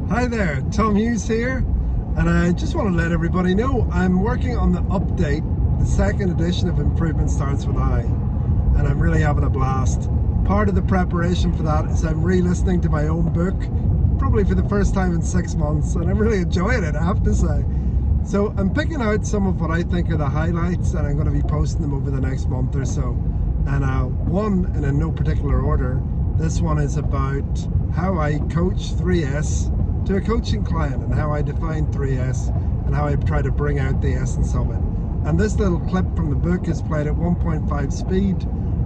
Hi there, Tom Hughes here, and I just want to let everybody know I'm working on the update. The second edition of Improvement Starts With I, and I'm really having a blast. Part of the preparation for that is I'm re-listening to my own book, probably for the first time in 6 months, and I'm really enjoying it, I have to say. So I'm picking out some of what I think are the highlights, and I'm going to be posting them over the next month or so. And one, and in no particular order, this one is about how I coach 3S to a coaching client, and how I define 3S and how I try to bring out the essence of it. And this little clip from the book is played at 1.5 speed,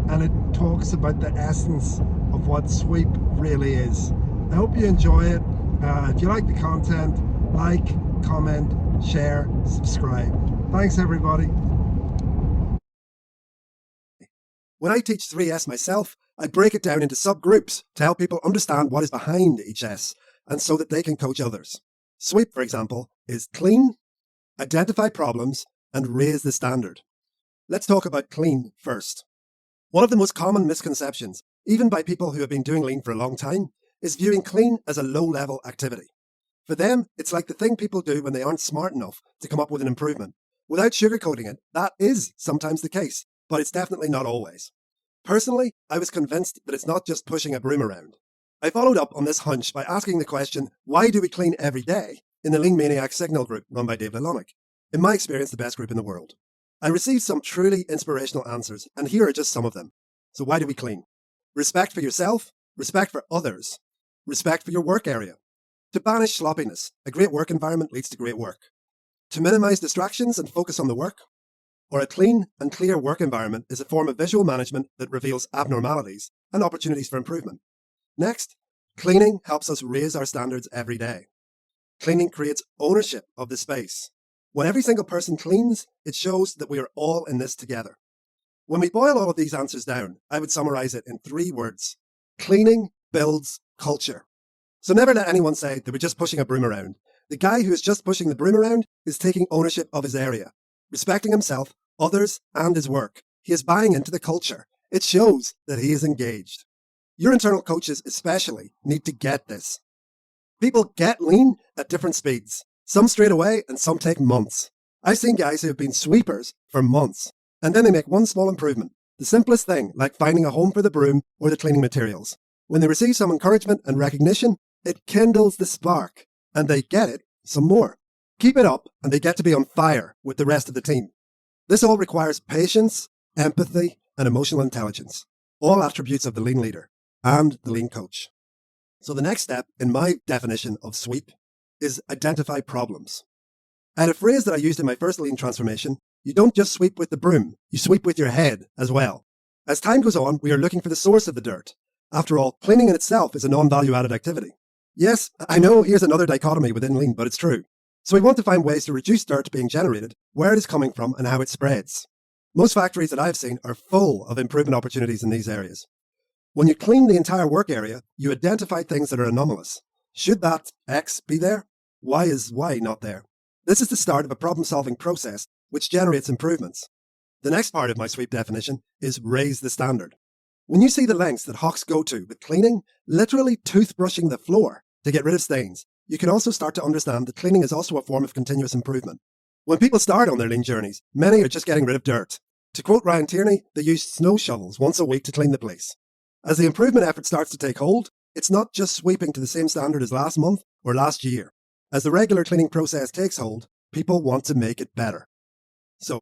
and it talks about the essence of what Sweep really is. I hope you enjoy it. If you like the content, like, comment, share, subscribe. Thanks everybody. When I teach 3S myself, I break it down into subgroups to help people understand what is behind each S, and so that they can coach others. Sweep, for example, is clean, identify problems, and raise the standard. Let's talk about clean first. One of the most common misconceptions, even by people who have been doing lean for a long time, is viewing clean as a low-level activity. For them, it's like the thing people do when they aren't smart enough to come up with an improvement. Without sugarcoating it, that is sometimes the case, but it's definitely not always. Personally, I was convinced that it's not just pushing a broom around. I followed up on this hunch by asking the question, why do we clean every day, in the Lean Maniac Signal group run by Dave Lalonic? In my experience, the best group in the world. I received some truly inspirational answers, and here are just some of them. So why do we clean? Respect for yourself, respect for others, respect for your work area. To banish sloppiness, a great work environment leads to great work. To minimize distractions and focus on the work, or a clean and clear work environment is a form of visual management that reveals abnormalities and opportunities for improvement. Next, cleaning helps us raise our standards every day. Cleaning creates ownership of the space. When every single person cleans, it shows that we are all in this together. When we boil all of these answers down, I would summarize it in 3 words. Cleaning builds culture. So never let anyone say they were just pushing a broom around. The guy who is just pushing the broom around is taking ownership of his area, respecting himself, others, and his work. He is buying into the culture. It shows that he is engaged. Your internal coaches especially need to get this. People get lean at different speeds. Some straight away and some take months. I've seen guys who have been sweepers for months, and then they make one small improvement. The simplest thing, like finding a home for the broom or the cleaning materials. When they receive some encouragement and recognition, it kindles the spark, and they get it some more. Keep it up, and they get to be on fire with the rest of the team. This all requires patience, empathy, and emotional intelligence, all attributes of the lean leader and the lean coach. So the next step in my definition of sweep is identify problems. I had a phrase that I used in my first lean transformation. You don't just sweep with the broom, you sweep with your head as well. As time goes on, we are looking for the source of the dirt. After all, cleaning in itself is a non-value added activity. Yes, I know here's another dichotomy within lean, but it's true. So we want to find ways to reduce dirt being generated, where it is coming from, and how it spreads. Most factories that I've seen are full of improvement opportunities in these areas. When you clean the entire work area, you identify things that are anomalous. Should that X be there? Why is Y not there? This is the start of a problem-solving process which generates improvements. The next part of my sweep definition is raise the standard. When you see the lengths that hawks go to with cleaning, literally toothbrushing the floor to get rid of stains, you can also start to understand that cleaning is also a form of continuous improvement. When people start on their lean journeys, many are just getting rid of dirt. To quote Ryan Tierney, they use snow shovels once a week to clean the place. As the improvement effort starts to take hold, it's not just sweeping to the same standard as last month or last year. As the regular cleaning process takes hold, people want to make it better. So,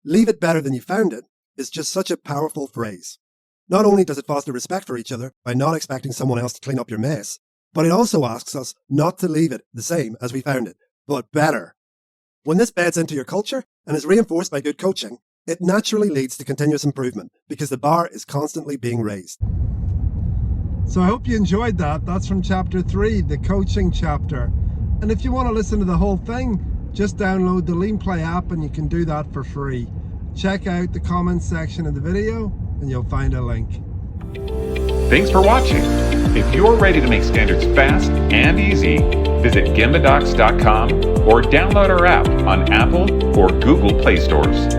leave it better than you found it is just such a powerful phrase. Not only does it foster respect for each other by not expecting someone else to clean up your mess, but it also asks us not to leave it the same as we found it, but better. When this beds into your culture and is reinforced by good coaching, it naturally leads to continuous improvement because the bar is constantly being raised. So I hope you enjoyed that. That's from chapter 3, the coaching chapter. And if you want to listen to the whole thing, just download the Lean Play app and you can do that for free. Check out the comments section of the video and you'll find a link. Thanks for watching. If you're ready to make standards fast and easy, visit gembadocs.com or download our app on Apple or Google Play stores.